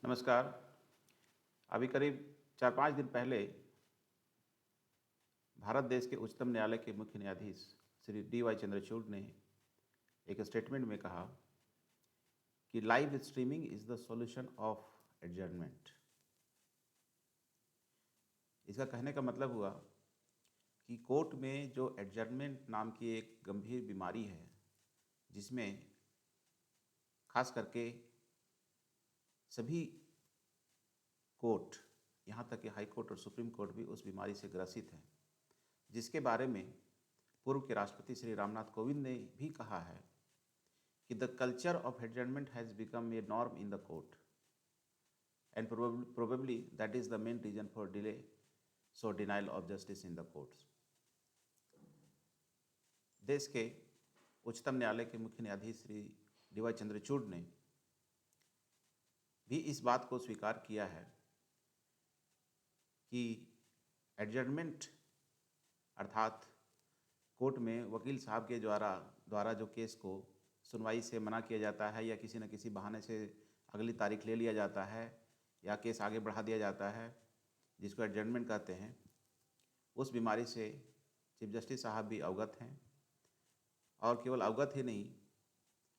नमस्कार। अभी करीब 4-5 दिन पहले भारत देश के उच्चतम न्यायालय के मुख्य न्यायाधीश श्री डी वाई चंद्रचूड़ ने एक स्टेटमेंट में कहा कि live streaming is the solution of adjournment. इसका कहने का मतलब हुआ कि कोर्ट में जो एडजर्नमेंट नाम की एक गंभीर बीमारी है, जिसमें खास करके सभी कोर्ट, यहाँ तक कि हाई कोर्ट और सुप्रीम कोर्ट भी उस बीमारी से ग्रसित हैं, जिसके बारे में पूर्व के राष्ट्रपति श्री रामनाथ कोविंद ने भी कहा है कि the culture of adjournment has become a norm in the court and probably that is the main reason for delay so denial of justice in the courts. देश के उच्चतम न्यायालय के मुख्य न्यायाधीश श्री डी वाई चंद्रचूड़ ने भी इस बात को स्वीकार किया है कि एडजर्नमेंट अर्थात कोर्ट में वकील साहब के द्वारा जो केस को सुनवाई से मना किया जाता है या किसी न किसी बहाने से अगली तारीख ले लिया जाता है या केस आगे बढ़ा दिया जाता है, जिसको एडजर्नमेंट कहते हैं, उस बीमारी से चीफ जस्टिस साहब भी अवगत हैं। और केवल अवगत ही नहीं,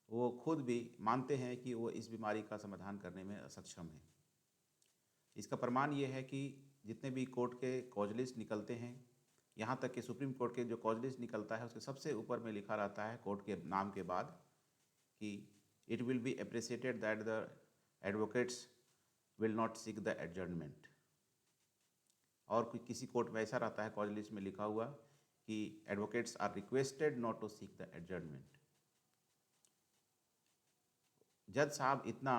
वो खुद भी मानते हैं कि वो इस बीमारी का समाधान करने में असक्षम हैं। इसका प्रमाण ये है कि जितने भी कोर्ट के कॉज लिस्ट निकलते हैं, यहाँ तक कि सुप्रीम कोर्ट के जो कॉज लिस्ट निकलता है उसके सबसे ऊपर में लिखा रहता है कोर्ट के नाम के बाद कि it will be appreciated that the advocates will not seek the adjournment. और किसी कोर्ट में ऐसा रहता है कॉज लिस्ट में लिखा हुआ कि advocates are requested not to seek the adjournment. जज साहब इतना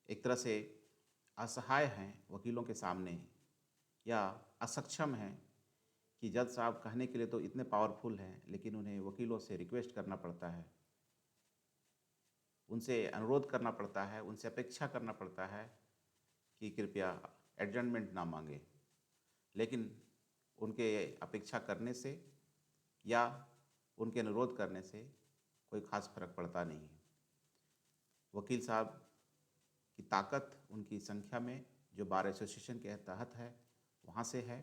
एक तरह से असहाय हैं वकीलों के सामने या असक्षम हैं कि जज साहब कहने के लिए तो इतने पावरफुल हैं, लेकिन उन्हें वकीलों से रिक्वेस्ट करना पड़ता है, उनसे अनुरोध करना पड़ता है, उनसे अपेक्षा करना पड़ता है कि कृपया एडजर्नमेंट ना मांगे। लेकिन उनके अपेक्षा करने से या उनके अनुरोध करने से कोई ख़ास फर्क पड़ता नहीं है। वकील साहब की ताकत उनकी संख्या में जो बार एसोसिएशन के तहत है वहाँ से है।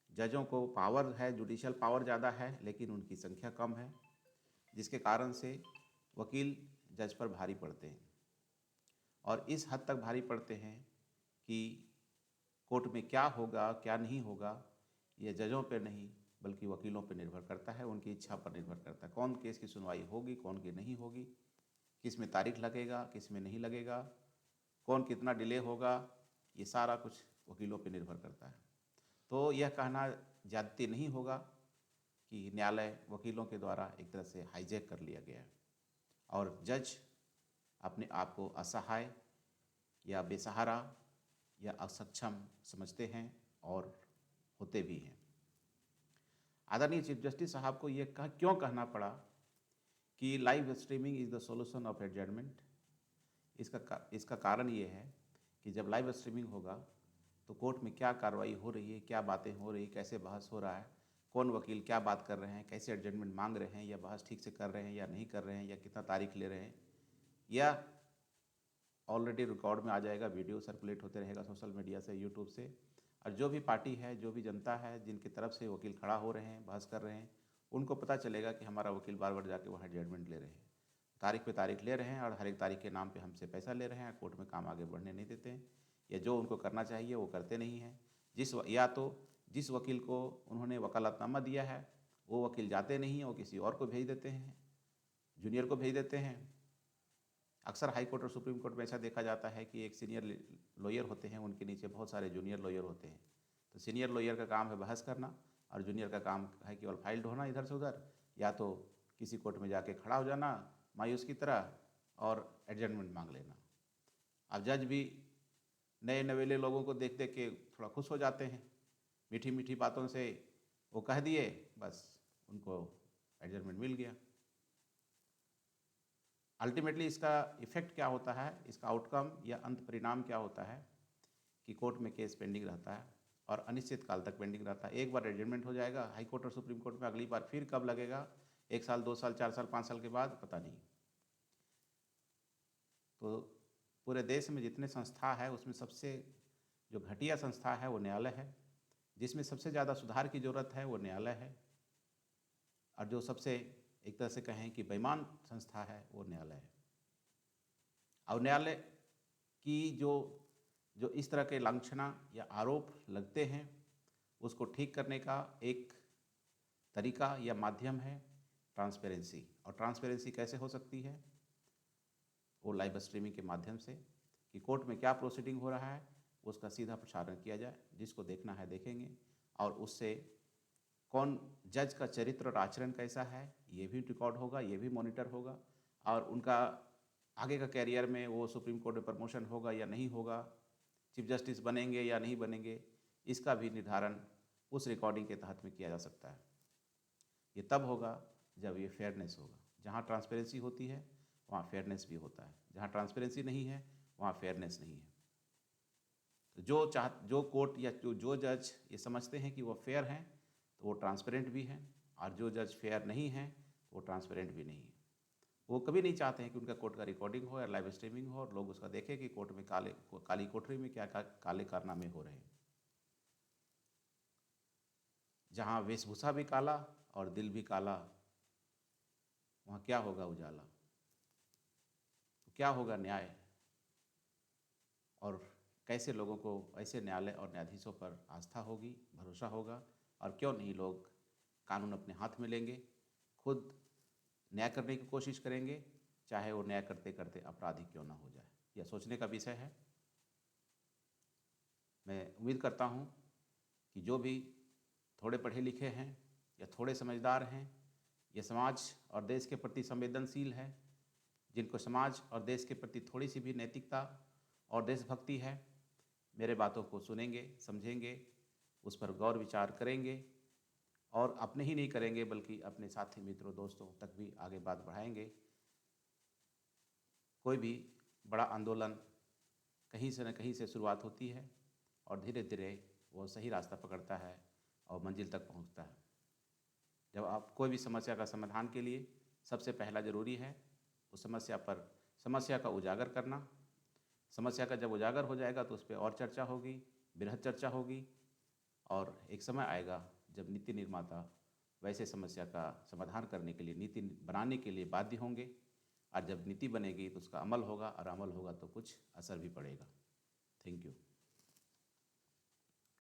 जजों को पावर है, जुडिशियल पावर ज़्यादा है, लेकिन उनकी संख्या कम है, जिसके कारण से वकील जज पर भारी पड़ते हैं और इस हद तक भारी पड़ते हैं कि कोर्ट में क्या होगा क्या नहीं होगा ये जजों पर नहीं बल्कि वकीलों पर निर्भर करता है, उनकी इच्छा पर निर्भर करता है। कौन केस की सुनवाई होगी, कौन की नहीं होगी, किस में तारीख लगेगा, किस में नहीं लगेगा, कौन कितना डिले होगा, ये सारा कुछ वकीलों पर निर्भर करता है। तो यह कहना ज़्यादती नहीं होगा कि न्यायालय वकीलों के द्वारा एक तरह से हाईजैक कर लिया गया है और जज अपने आप को असहाय या बेसहारा या असक्षम समझते हैं और होते भी हैं। आदरणीय चीफ जस्टिस साहब को ये क्यों कहना पड़ा कि live streaming is the solution of adjournment? इसका कारण ये है कि जब लाइव स्ट्रीमिंग होगा तो कोर्ट में क्या कार्रवाई हो रही है, क्या बातें हो रही, कैसे बहस हो रहा है, कौन वकील क्या बात कर रहे हैं, कैसे एडजर्नमेंट मांग रहे हैं या बहस ठीक से कर रहे हैं या नहीं कर रहे हैं या कितना तारीख ले रहे हैं, या ऑलरेडी रिकॉर्ड में आ जाएगा, वीडियो सर्कुलेट होते रहेगा सोशल मीडिया से, यूट्यूब से। और जो भी पार्टी है, जो भी जनता है जिनकी तरफ से वकील खड़ा हो रहे हैं, बहस कर रहे हैं, उनको पता चलेगा कि हमारा वकील बार बार जाके वहाँ एडजर्नमेंट ले रहे हैं, तारीख पे तारीख ले रहे हैं और हर एक तारीख के नाम पे हमसे पैसा ले रहे हैं, कोर्ट में काम आगे बढ़ने नहीं देते हैं, या जो उनको करना चाहिए वो करते नहीं हैं। जिस वकील को उन्होंने वकालतनामा दिया है वो वकील जाते नहीं हैं, वो किसी और को भेज देते हैं, जूनियर को भेज देते हैं। अक्सर हाई कोर्ट और सुप्रीम कोर्ट में ऐसा देखा जाता है कि एक सीनियर लॉयर होते हैं, उनके नीचे बहुत सारे जूनियर लॉयर होते हैं। तो सीनियर लॉयर का काम है बहस करना और जूनियर का काम है केवल फाइल ढोना इधर से उधर, या तो किसी कोर्ट में जाके खड़ा हो जाना मायूस की तरह और एडजर्नमेंट मांग लेना। अब जज भी नए नवेले लोगों को देख देख के थोड़ा खुश हो जाते हैं, मीठी मीठी बातों से वो कह दिए, बस उनको एडजर्नमेंट मिल गया। अल्टीमेटली इसका इफ़ेक्ट क्या होता है, इसका आउटकम या अंत परिणाम क्या होता है कि कोर्ट में केस पेंडिंग रहता है और अनिश्चित काल तक पेंडिंग रहता है। एक बार एडजर्नमेंट हो जाएगा हाई कोर्ट और सुप्रीम कोर्ट में, अगली बार फिर कब लगेगा, 1 साल, 2 साल, 4 साल, 5 साल के बाद, पता नहीं। तो पूरे देश में जितने संस्था है उसमें सबसे जो घटिया संस्था है वो न्यायालय है, जिसमें सबसे ज़्यादा सुधार की ज़रूरत है वो न्यायालय है, और जो सबसे एक तरह से कहें कि बेईमान संस्था है वो न्यायालय है। और न्यायालय की जो इस तरह के लांछना या आरोप लगते हैं, उसको ठीक करने का एक तरीका या माध्यम है ट्रांसपेरेंसी। और ट्रांसपेरेंसी कैसे हो सकती है? वो लाइव स्ट्रीमिंग के माध्यम से, कि कोर्ट में क्या प्रोसीडिंग हो रहा है उसका सीधा प्रसारण किया जाए, जिसको देखना है देखेंगे, और उससे कौन जज का चरित्र और आचरण कैसा है ये भी रिकॉर्ड होगा, ये भी मॉनिटर होगा, और उनका आगे का कैरियर में वो सुप्रीम कोर्ट में प्रमोशन होगा या नहीं होगा, चीफ जस्टिस बनेंगे या नहीं बनेंगे, इसका भी निर्धारण उस रिकॉर्डिंग के तहत में किया जा सकता है। ये तब होगा जब ये फेयरनेस होगा। जहाँ ट्रांसपेरेंसी होती है वहाँ फेयरनेस भी होता है, जहाँ ट्रांसपेरेंसी नहीं है वहाँ फेयरनेस नहीं है। तो जो कोर्ट या जो जज ये समझते हैं कि वो फेयर हैं तो वो ट्रांसपेरेंट भी हैं, और जो जज फेयर नहीं हैं वो ट्रांसपेरेंट भी नहीं है। वो कभी नहीं चाहते हैं कि उनका कोर्ट का रिकॉर्डिंग हो या लाइव स्ट्रीमिंग हो और लोग उसका देखें कि कोर्ट में काली कोठरी में क्या काले कारनामे हो रहे हैं। जहाँ वेशभूषा भी काला और दिल भी काला, वहाँ क्या होगा उजाला? तो क्या होगा न्याय? और कैसे लोगों को ऐसे न्यायालय और न्यायाधीशों पर आस्था होगी, भरोसा होगा, और क्यों नहीं लोग कानून अपने हाथ में लेंगे, खुद न्याय करने की कोशिश करेंगे, चाहे वो न्याय करते करते अपराधी क्यों ना हो जाए। यह सोचने का विषय है। मैं उम्मीद करता हूँ कि जो भी थोड़े पढ़े लिखे हैं या थोड़े समझदार हैं, ये समाज और देश के प्रति संवेदनशील है, जिनको समाज और देश के प्रति थोड़ी सी भी नैतिकता और देशभक्ति है, मेरे बातों को सुनेंगे, समझेंगे, उस पर गौर विचार करेंगे, और अपने ही नहीं करेंगे बल्कि अपने साथी मित्रों दोस्तों तक भी आगे बात बढ़ाएंगे। कोई भी बड़ा आंदोलन कहीं से न कहीं से शुरुआत होती है और धीरे धीरे वो सही रास्ता पकड़ता है और मंजिल तक पहुंचता है। जब आप कोई भी समस्या का समाधान के लिए सबसे पहला ज़रूरी है उस समस्या का उजागर करना। समस्या का जब उजागर हो जाएगा तो उस पर और चर्चा होगी, बृहद चर्चा होगी, और एक समय आएगा जब नीति निर्माता वैसे समस्या का समाधान करने के लिए नीति बनाने के लिए बाध्य होंगे, और जब नीति बनेगी तो उसका अमल होगा, और अमल होगा तो कुछ असर भी पड़ेगा। Thank you.